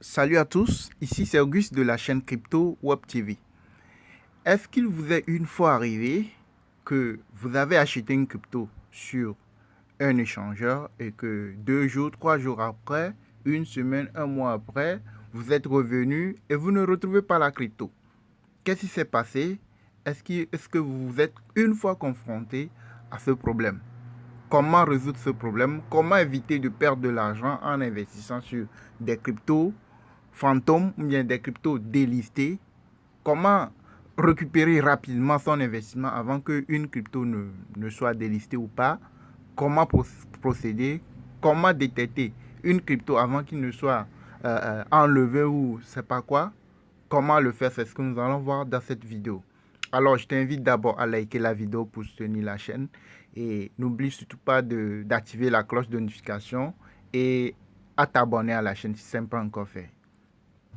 Salut à tous, ici c'est Auguste de la chaîne Crypto Web TV. Est-ce qu'il vous est une fois arrivé que vous avez acheté une crypto sur un échangeur et que 2 jours, 3 jours après, une semaine, un mois après, vous êtes revenu et vous ne retrouvez pas la crypto? Qu'est-ce qui s'est passé? Est-ce que vous vous êtes une fois confronté à ce problème? Comment résoudre ce problème? Comment éviter de perdre de l'argent en investissant sur des cryptos fantômes ou bien des cryptos délistés? Comment récupérer rapidement son investissement avant qu'une crypto ne soit délistée ou pas? Comment procéder? Comment détecter une crypto avant qu'il ne soit enlevé ou je sais pas quoi? Comment le faire? C'est ce que nous allons voir dans cette vidéo. Alors, je t'invite d'abord à liker la vidéo pour soutenir la chaîne. Et n'oublie surtout pas d'activer la cloche de notification et à t'abonner à la chaîne si ce n'est pas encore fait.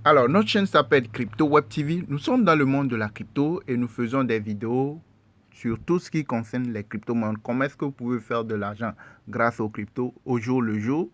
Alors, notre chaîne s'appelle Crypto Web TV. Nous sommes dans le monde de la crypto et nous faisons des vidéos sur tout ce qui concerne les crypto-monnaies. Comment est-ce que vous pouvez faire de l'argent grâce aux cryptos au jour le jour?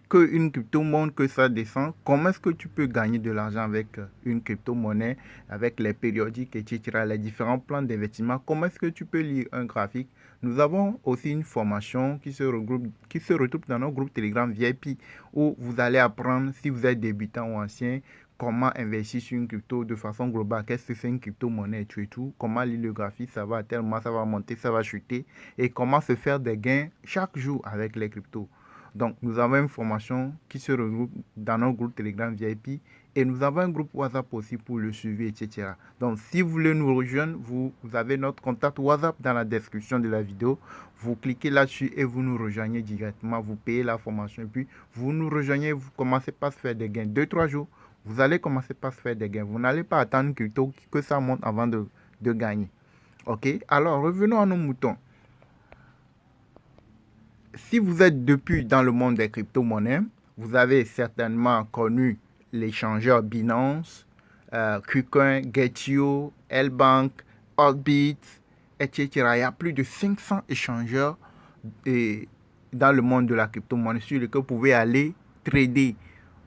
Qu'une crypto monte, que ça descend. Comment est-ce que tu peux gagner de l'argent avec une crypto-monnaie, avec les périodiques, etc., les différents plans d'investissement? Comment est-ce que tu peux lire un graphique? Nous avons aussi une formation qui se retrouve dans notre groupe Telegram VIP où vous allez apprendre, si vous êtes débutant ou ancien, comment investir sur une crypto de façon globale. Qu'est-ce que c'est une crypto-monnaie et tout? Comment lire le graphique? Ça va à tel moment, ça va monter, ça va chuter. Et comment se faire des gains chaque jour avec les cryptos. Donc, nous avons une formation qui se regroupe dans notre groupe Telegram VIP et nous avons un groupe WhatsApp aussi pour le suivi, etc. Donc, si vous voulez nous rejoindre, vous avez notre contact WhatsApp dans la description de la vidéo. Vous cliquez là-dessus et vous nous rejoignez directement. Vous payez la formation et puis vous nous rejoignez. Vous commencez par se faire des gains. 2-3 jours, vous allez commencer par se faire des gains. Vous n'allez pas attendre que ça monte avant de gagner. OK? Alors, revenons à nos moutons. Si vous êtes depuis dans le monde des crypto-monnaies, vous avez certainement connu l'échangeur Binance, KuCoin, Getio, Lbank, Oddbit, etc. Il y a plus de 500 échangeurs dans le monde de la crypto-monnaie sur lesquels vous pouvez aller trader.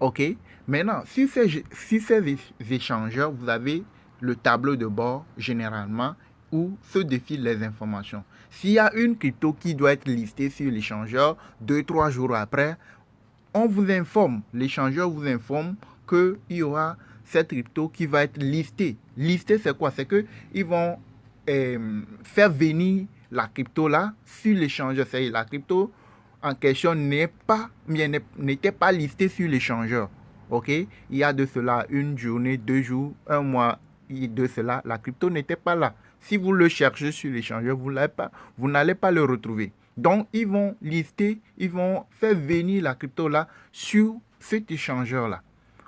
OK? Maintenant, sur ces échangeurs, vous avez le tableau de bord généralement où se défilent les informations. S'il y a une crypto qui doit être listée sur l'échangeur 2-3 jours après, on vous informe, l'échangeur vous informe qu'il y aura cette crypto qui va être listée. Listée, c'est quoi? C'est qu'ils vont faire venir la crypto là sur l'échangeur. C'est-à-dire la crypto en question n'était pas listée sur l'échangeur. OK? Il y a de cela une journée, 2 jours, un mois de cela, la crypto n'était pas là. Si vous le cherchez sur l'échangeur, vous n'allez pas le retrouver. Donc, ils vont lister, ils vont faire venir la crypto là sur cet échangeur là.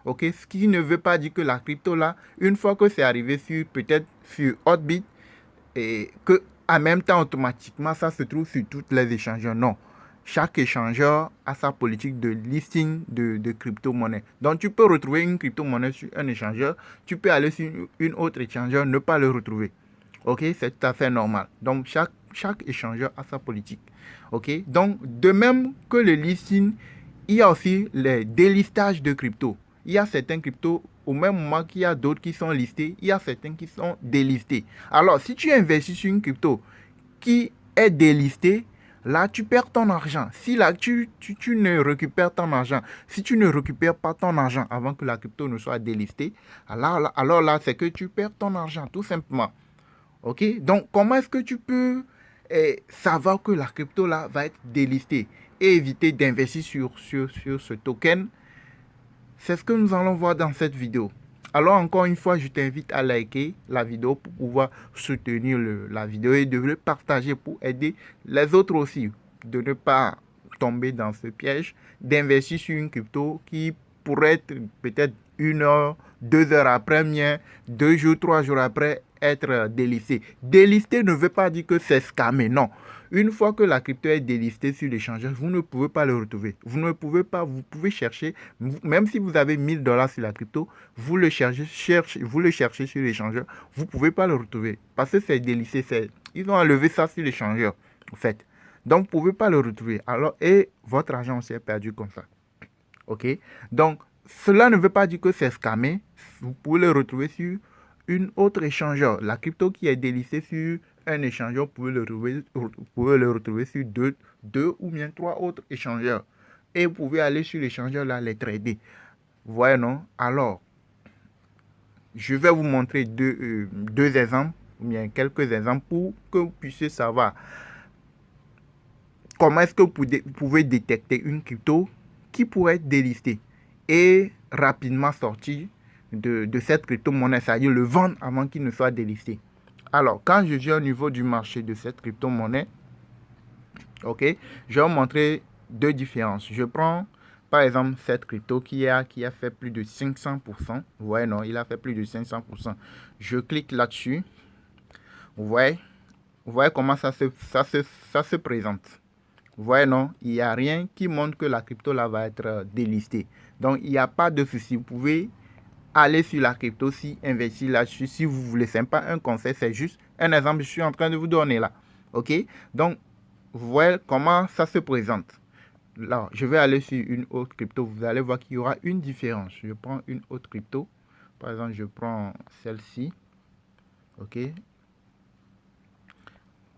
OK? Ce qui ne veut pas dire que la crypto là, une fois que c'est arrivé peut-être sur Hotbit, et que en même temps automatiquement ça se trouve sur toutes les échangeurs. Non. Chaque échangeur a sa politique de listing de crypto-monnaie. Donc, tu peux retrouver une crypto-monnaie sur un échangeur. Tu peux aller sur une autre échangeur, ne pas le retrouver. OK? C'est tout à fait normal. Donc, chaque échangeur a sa politique. OK? Donc, de même que le listing, il y a aussi les délistages de crypto. Il y a certains cryptos, au même moment qu'il y a d'autres qui sont listés, il y a certains qui sont délistés. Alors, si tu investis sur une crypto qui est délistée, là, tu perds ton argent. Si là, tu ne récupères ton argent, si tu ne récupères pas ton argent avant que la crypto ne soit délistée, alors là, c'est que tu perds ton argent, tout simplement. OK? Donc, comment est-ce que tu peux savoir que la crypto là va être délistée et éviter d'investir sur ce token? C'est ce que nous allons voir dans cette vidéo. Alors, encore une fois, je t'invite à liker la vidéo pour pouvoir soutenir la vidéo et de le partager pour aider les autres aussi de ne pas tomber dans ce piège d'investir sur une crypto qui pourrait être peut-être 1 heure, 2 heures après, bien 2 jours, 3 jours après être délisté. Délisté ne veut pas dire que c'est scamé, non. Une fois que la crypto est délistée sur l'échangeur, vous ne pouvez pas le retrouver. Vous ne pouvez pas, vous pouvez chercher, même si vous avez 1000 $ sur la crypto, vous le cherchez sur l'échangeur, vous ne pouvez pas le retrouver. Parce que c'est délisté, ils ont enlevé ça sur l'échangeur, en fait. Donc, vous ne pouvez pas le retrouver. Alors, et votre argent s'est perdu comme ça. OK? Donc, cela ne veut pas dire que c'est scamé. Vous pouvez le retrouver sur une autre échangeur. La crypto qui est délistée sur un échangeur, vous pouvez le retrouver sur deux ou bien trois autres échangeurs. Et vous pouvez aller sur l'échangeur là, les trader. Vous voyez, non? Alors, je vais vous montrer deux exemples, ou bien quelques exemples pour que vous puissiez savoir comment est-ce que vous pouvez détecter une crypto qui pourrait être délistée et rapidement sortir de cette crypto-monnaie, c'est-à-dire le vendre avant qu'il ne soit délisté. Alors, quand je viens au niveau du marché de cette crypto-monnaie, ok, je vais vous montrer deux différences. Je prends par exemple cette crypto qui a fait plus de 500%. Vous voyez, non, il a fait plus de 500%. Je clique là-dessus. Vous voyez comment ça se présente. Vous voyez, non, il n'y a rien qui montre que la crypto là va être délistée. Donc, il n'y a pas de souci. Vous pouvez aller sur la crypto, si investir là-dessus, si vous voulez. Ce n'est pas un conseil, c'est juste un exemple que je suis en train de vous donner là. OK? Donc, vous voyez comment ça se présente. Là, je vais aller sur une autre crypto. Vous allez voir qu'il y aura une différence. Je prends une autre crypto. Par exemple, je prends celle-ci. OK?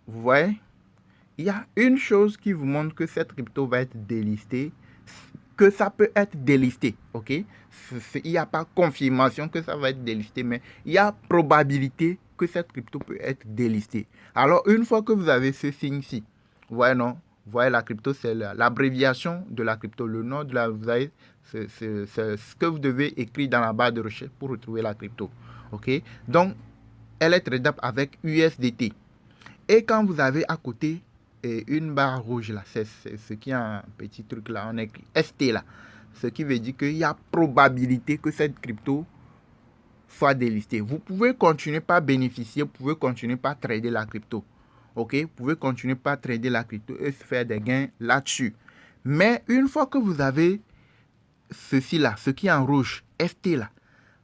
Vous voyez? Il y a une chose qui vous montre que cette crypto va être délistée, que ça peut être délisté, ok? Il n'y a pas confirmation que ça va être délisté, mais il y a probabilité que cette crypto peut être délistée. Alors, une fois que vous avez ce signe-ci, vous voyez, non? Vous voyez, la crypto, c'est l'abréviation de la crypto. Le nom de la, vous avez, c'est ce que vous devez écrire dans la barre de recherche pour retrouver la crypto, ok? Donc, elle est tradable avec USDT. Et quand vous avez à côté une barre rouge là, c'est ce qui est un petit truc là, on écrit ST là. Ce qui veut dire qu'il y a probabilité que cette crypto soit délistée. Vous pouvez continuer par bénéficier, vous pouvez continuer par trader la crypto. Ok, vous pouvez continuer par trader la crypto et se faire des gains là-dessus. Mais une fois que vous avez ceci là, ce qui est en rouge, ST là,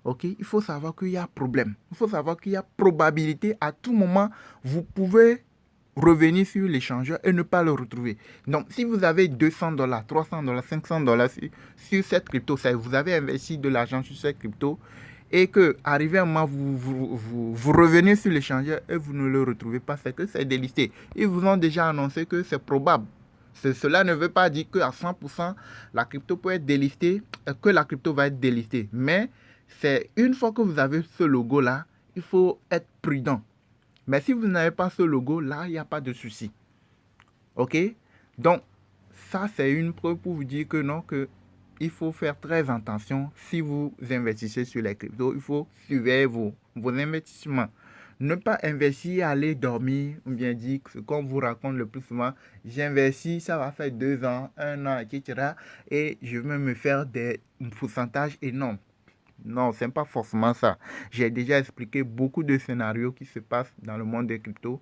ok, il faut savoir qu'il y a problème. Il faut savoir qu'il y a probabilité à tout moment, vous pouvez revenir sur l'échangeur et ne pas le retrouver. Donc, si vous avez 200 dollars, 300 dollars, 500 dollars sur cette crypto, vous avez investi de l'argent sur cette crypto et que, arrivé un moment, vous revenez sur l'échangeur et vous ne le retrouvez pas, c'est que c'est délisté. Ils vous ont déjà annoncé que c'est probable. Cela ne veut pas dire qu'à 100%, la crypto peut être délistée, que la crypto va être délistée. Mais c'est une fois que vous avez ce logo-là, il faut être prudent. Mais si vous n'avez pas ce logo, là, il n'y a pas de souci. OK? Donc, ça, c'est une preuve pour vous dire que non, que il faut faire très attention. Si vous investissez sur les cryptos, il faut surveiller vos investissements. Ne pas investir, aller dormir, ou bien dire ce qu'on vous raconte le plus souvent. J'investis, ça va faire 2 ans, 1 an, etc. Et je vais me faire des pourcentages énormes. Non, ce n'est pas forcément ça. J'ai déjà expliqué beaucoup de scénarios qui se passent dans le monde des cryptos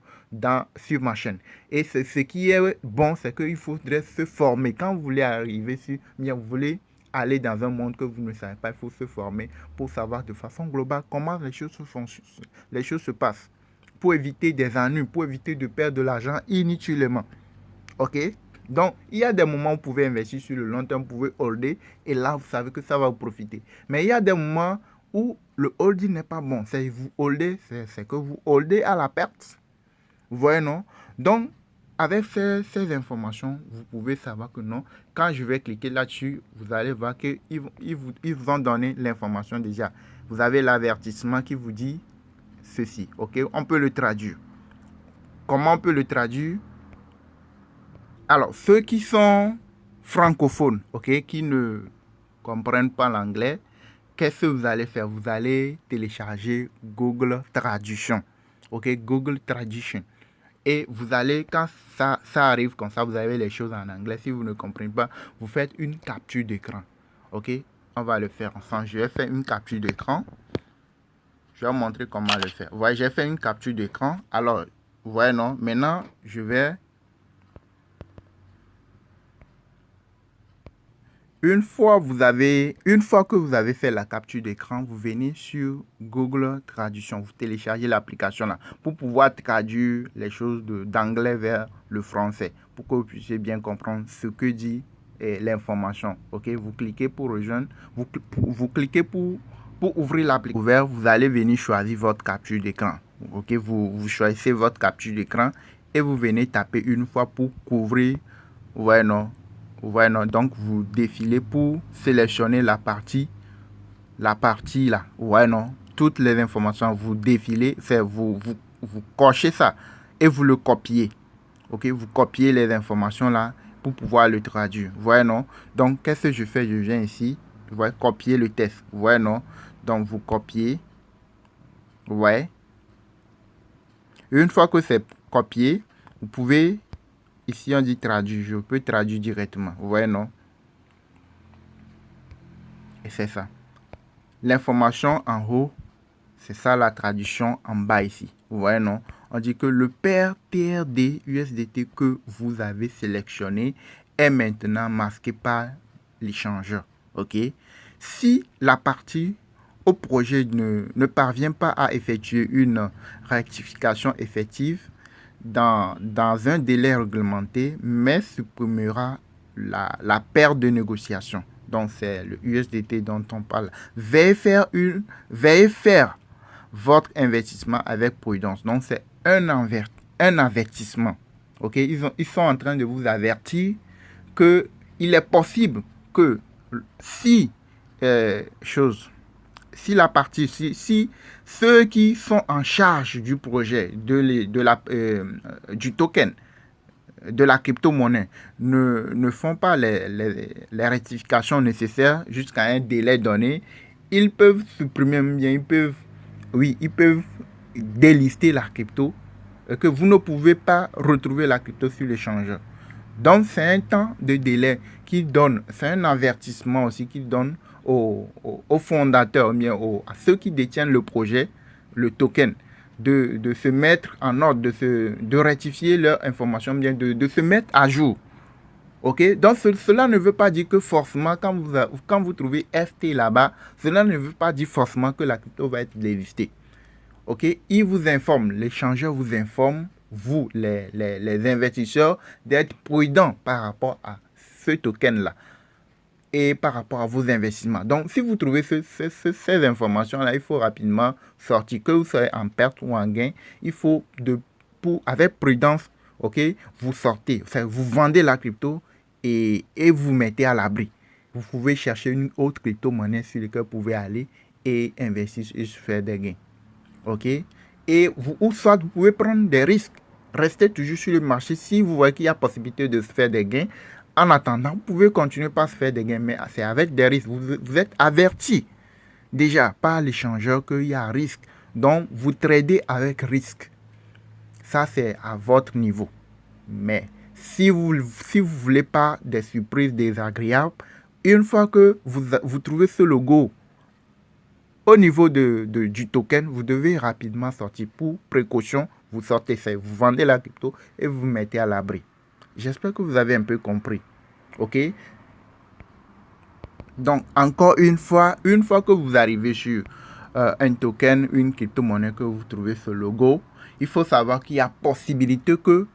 sur ma chaîne. Et ce qui est bon, c'est qu'il faudrait se former. Quand vous voulez arriver sur, bien, vous voulez aller dans un monde que vous ne savez pas, il faut se former pour savoir de façon globale comment les choses se passent. Pour éviter des ennuis, pour éviter de perdre de l'argent inutilement. OK? Donc, il y a des moments où vous pouvez investir sur le long terme, vous pouvez holder, et là, vous savez que ça va vous profiter. Mais il y a des moments où le holding n'est pas bon. C'est vous holdez, c'est que vous holdez à la perte. Vous voyez, non? Donc, avec ces informations, vous pouvez savoir que non. Quand je vais cliquer là-dessus, vous allez voir qu'ils vous ont donné l'information déjà. Vous avez l'avertissement qui vous dit ceci. OK? On peut le traduire. Comment on peut le traduire? Alors, ceux qui sont francophones, ok, qui ne comprennent pas l'anglais, qu'est-ce que vous allez faire? Vous allez télécharger Google Traduction, ok, Google Traduction. Et vous allez, quand ça arrive comme ça, vous avez les choses en anglais. Si vous ne comprenez pas, vous faites une capture d'écran, ok. On va le faire ensemble. Je vais faire une capture d'écran. Je vais vous montrer comment le faire. Vous voyez, j'ai fait une capture d'écran. Alors, vous voyez, non? Maintenant, je vais... Une fois que vous avez fait la capture d'écran, vous venez sur Google Traduction. Vous téléchargez l'application là pour pouvoir traduire les choses d'anglais vers le français, pour que vous puissiez bien comprendre ce que dit l'information. Ok, vous cliquez pour rejoindre, vous cliquez pour ouvrir l'application. Vous allez venir choisir votre capture d'écran. Ok, vous choisissez votre capture d'écran et vous venez taper une fois pour couvrir. Ouais, non. Ouais, non. Donc, vous défilez pour sélectionner la partie là. Ouais, non. Toutes les informations, vous défilez, vous cochez ça et vous le copiez. Ok, vous copiez les informations là pour pouvoir le traduire. Ouais, non. Donc, qu'est-ce que je fais? Je viens ici. Ouais, copier le test. Ouais, non. Donc, vous copiez. Ouais. Une fois que c'est copié, vous pouvez, ici on dit traduire, je peux traduire directement. Vous voyez, non? Et c'est ça. L'information en haut, c'est ça la traduction en bas ici. Vous voyez, non? On dit que le pair TRD USDT que vous avez sélectionné est maintenant masqué par l'échangeur. Ok? Si la partie au projet ne parvient pas à effectuer une rectification effective dans un délai réglementé, mais supprimera la perte de négociation. Donc, c'est le USDT dont on parle. Veuillez faire votre investissement avec prudence. Donc, c'est un avertissement. Ok, ils sont en train de vous avertir que il est possible que si la partie, si ceux qui sont en charge du projet, du token, de la crypto-monnaie, ne font pas les rectifications nécessaires jusqu'à un délai donné, ils peuvent supprimer bien, ils peuvent délister la crypto, et que vous ne pouvez pas retrouver la crypto sur l'échangeur. Donc, c'est un temps de délai qui donne, c'est un avertissement aussi qui donne aux fondateurs, bien à ceux qui détiennent le projet, le token, de se mettre en ordre, de rectifier leur information, bien de se mettre à jour. Ok, donc cela ne veut pas dire que forcément, quand vous trouvez FT là-bas, cela ne veut pas dire forcément que la crypto va être délistée. Ok, il vous informe, l'échangeur vous informe, vous, les investisseurs, d'être prudents par rapport à ce token-là et par rapport à vos investissements. Donc, si vous trouvez ces informations-là, il faut rapidement sortir, que vous soyez en perte ou en gain, il faut, avec prudence, ok, vous sortez, enfin, vous vendez la crypto et vous mettez à l'abri. Vous pouvez chercher une autre crypto-monnaie sur laquelle vous pouvez aller et investir et se faire des gains. Ok, et ou soit vous pouvez prendre des risques. Restez toujours sur le marché si vous voyez qu'il y a possibilité de se faire des gains. En attendant, vous pouvez continuer par se faire des gains, mais c'est avec des risques. Vous êtes averti déjà par l'échangeur qu'il y a risque. Donc, vous tradez avec risque. Ça, c'est à votre niveau. Mais si vous voulez pas des surprises désagréables, une fois que vous trouvez ce logo au niveau du token, vous devez rapidement sortir. Pour précaution, vous sortez, vous vendez la crypto et vous mettez à l'abri. J'espère que vous avez un peu compris. Ok? Donc, encore une fois que vous arrivez sur un token, une crypto-monnaie, que vous trouvez ce logo, il faut savoir qu'il y a possibilité que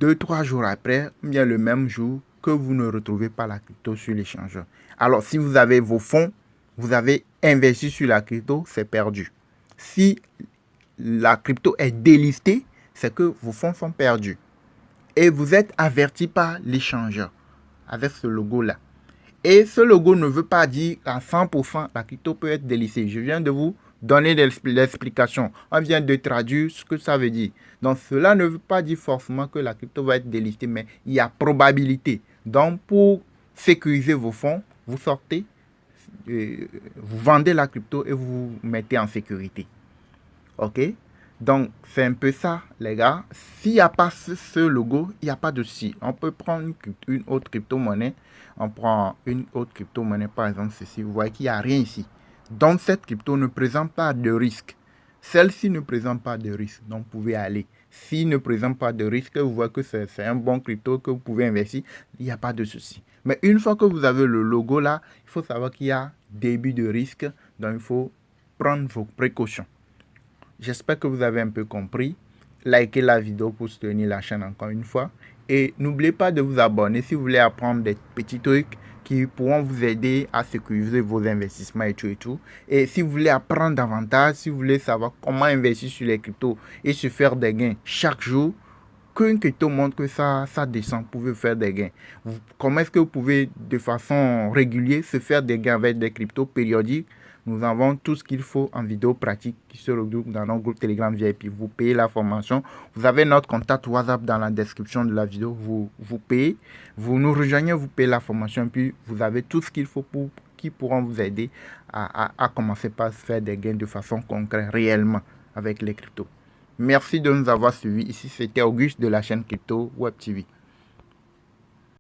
2-3 jours après, bien le même jour, que vous ne retrouvez pas la crypto sur l'échangeur. Alors, si vous avez vos fonds, vous avez investi sur la crypto, c'est perdu. Si la crypto est délistée, c'est que vos fonds sont perdus. Et vous êtes averti par l'échangeur avec ce logo-là. Et ce logo ne veut pas dire qu'à 100% la crypto peut être délistée. Je viens de vous donner l'explication. On vient de traduire ce que ça veut dire. Donc, cela ne veut pas dire forcément que la crypto va être délistée, mais il y a probabilité. Donc, pour sécuriser vos fonds, vous sortez, vous vendez la crypto et vous mettez en sécurité. Ok? Donc, c'est un peu ça, les gars. S'il n'y a pas ce logo, il n'y a pas de souci. On peut prendre une autre crypto-monnaie. On prend une autre crypto-monnaie, par exemple, ceci. Vous voyez qu'il n'y a rien ici. Donc, cette crypto ne présente pas de risque. Celle-ci ne présente pas de risque. Donc, vous pouvez aller. S'il ne présente pas de risque, vous voyez que c'est un bon crypto que vous pouvez investir, il n'y a pas de souci. Mais une fois que vous avez le logo là, il faut savoir qu'il y a début de risque. Donc, il faut prendre vos précautions. J'espère que vous avez un peu compris. likez la vidéo pour soutenir la chaîne encore une fois. Et n'oubliez pas de vous abonner si vous voulez apprendre des petits trucs qui pourront vous aider à sécuriser vos investissements et tout et tout. Et si vous voulez apprendre davantage, si vous voulez savoir comment investir sur les cryptos et se faire des gains chaque jour, qu'une crypto montre que ça descend, vous pouvez faire des gains. Comment est-ce que vous pouvez de façon régulière se faire des gains avec des cryptos périodiques? Nous avons tout ce qu'il faut en vidéo pratique qui se regroupe dans notre groupe Telegram VIP. Vous payez la formation. Vous avez notre contact WhatsApp dans la description de la vidéo. Vous payez, vous nous rejoignez, vous payez la formation. Puis vous avez tout ce qu'il faut qui pourront vous aider à commencer par faire des gains de façon concrète, réellement, avec les cryptos. Merci de nous avoir suivis. Ici, c'était Auguste de la chaîne Crypto Web TV.